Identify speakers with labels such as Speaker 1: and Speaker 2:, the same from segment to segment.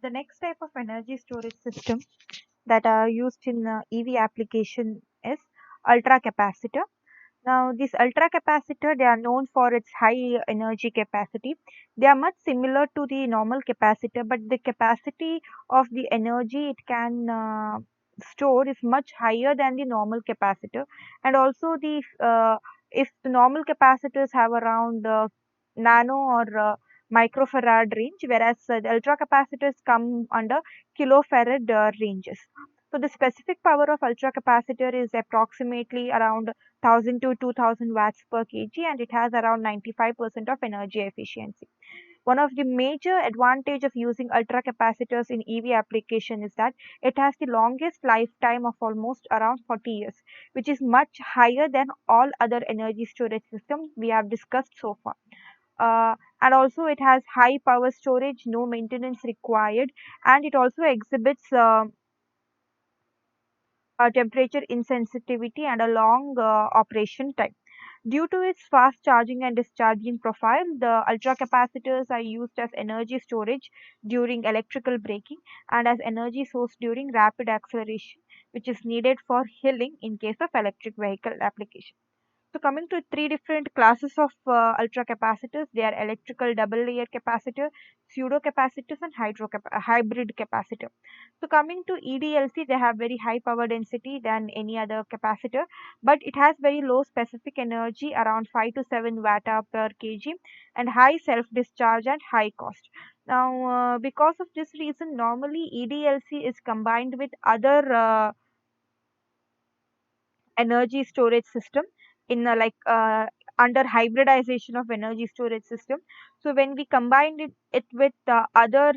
Speaker 1: The next type of energy storage system that are used in EV application is ultra capacitor. Now, this ultra capacitor, they are known for its high energy capacity. They are much similar to the normal capacitor, but the capacity of the energy it can store is much higher than the normal capacitor. And also, the if the normal capacitors have around nano or microfarad range, whereas the ultra capacitors come under kilofarad ranges. So the specific power of ultra capacitor is approximately around 1000 to 2000 watts per kg, and it has around 95% of energy efficiency. One of the major advantage of using ultra capacitors in EV application is that it has the longest lifetime of almost around 40 years, which is much higher than all other energy storage systems we have discussed so far. And also it has high power storage, no maintenance required, and it also exhibits temperature insensitivity and a long operation time. Due to its fast charging and discharging profile, the ultra capacitors are used as energy storage during electrical braking and as energy source during rapid acceleration, which is needed for healing in case of electric vehicle application. So coming to three different classes of ultra capacitors, they are electrical double layer capacitor, pseudo capacitors, and hybrid capacitor. So coming to EDLC, they have very high power density than any other capacitor, but it has very low specific energy, around 5 to 7 watt hour per kg, and high self discharge and high cost. Now, because of this reason, normally EDLC is combined with other energy storage system in under hybridization of energy storage system. So when we combine it with other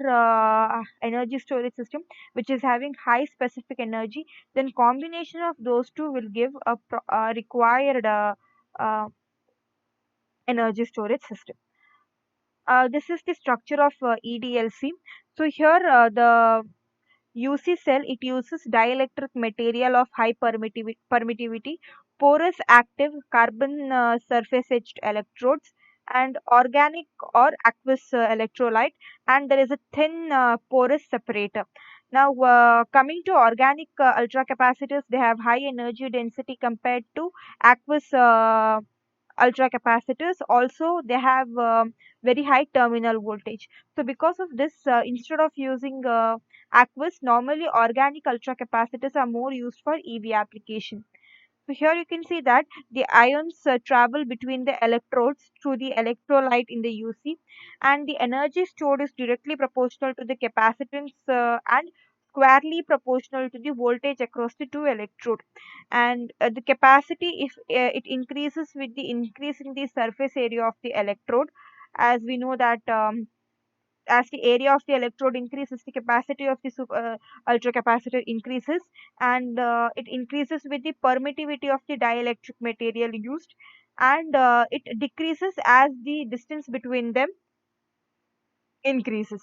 Speaker 1: energy storage system which is having high specific energy, then combination of those two will give a required uh, energy storage system. This is the structure of EDLC. So here the UC cell, it uses dielectric material of high permittivity, porous active carbon surface etched electrodes, and organic or aqueous electrolyte, and there is a thin porous separator. Now, coming to organic ultracapacitors, they have high energy density compared to aqueous ultra capacitors. Also they have very high terminal voltage. So because of this, instead of using aqueous, normally organic ultra capacitors are more used for EV application. So here you can see that the ions travel between the electrodes through the electrolyte in the UC, and the energy stored is directly proportional to the capacitance and squarely proportional to the voltage across the two electrode. And the capacity, if it increases with the increase in the surface area of the electrode, as we know that as the area of the electrode increases, the capacity of the ultra capacitor increases, and it increases with the permittivity of the dielectric material used, and it decreases as the distance between them increases.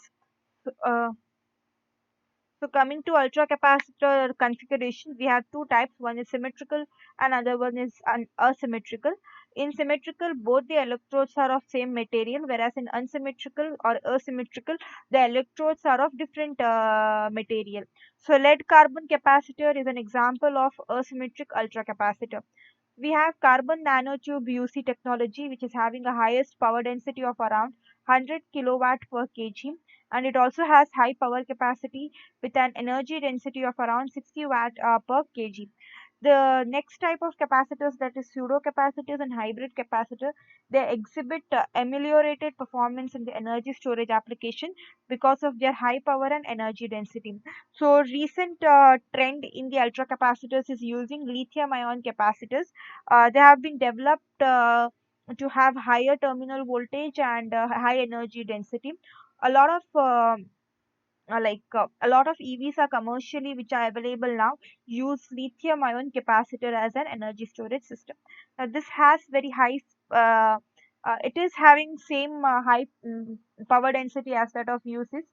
Speaker 1: So, coming to ultra capacitor configuration, we have two types. One is symmetrical and other one is asymmetrical. In symmetrical, both the electrodes are of same material, whereas in unsymmetrical or asymmetrical, the electrodes are of different material. So lead carbon capacitor is an example of asymmetric ultra capacitor. We have carbon nanotube UC technology, which is having a highest power density of around 100 kilowatt per kg, and it also has high power capacity with an energy density of around 60 watt per kg. The next type of capacitors, that is pseudo capacitors and hybrid capacitor, they exhibit ameliorated performance in the energy storage application because of their high power and energy density. So recent trend in the ultra capacitors is using lithium ion capacitors. They have been developed to have higher terminal voltage and high energy density. A lot of a lot of EVs are commercially which are available now use lithium ion capacitor as an energy storage system. Now this has very high it is having same high power density as that of uses.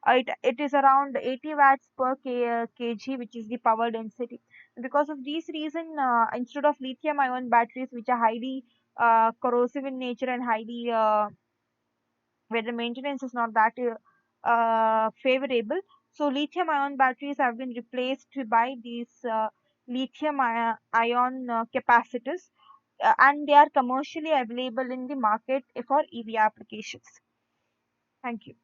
Speaker 1: It is around 80 watts per kg, which is the power density. Because of these reason, instead of lithium ion batteries which are highly corrosive in nature and highly where the maintenance is not that favorable. So lithium ion batteries have been replaced by these lithium ion capacitors, and they are commercially available in the market for EV applications. Thank you.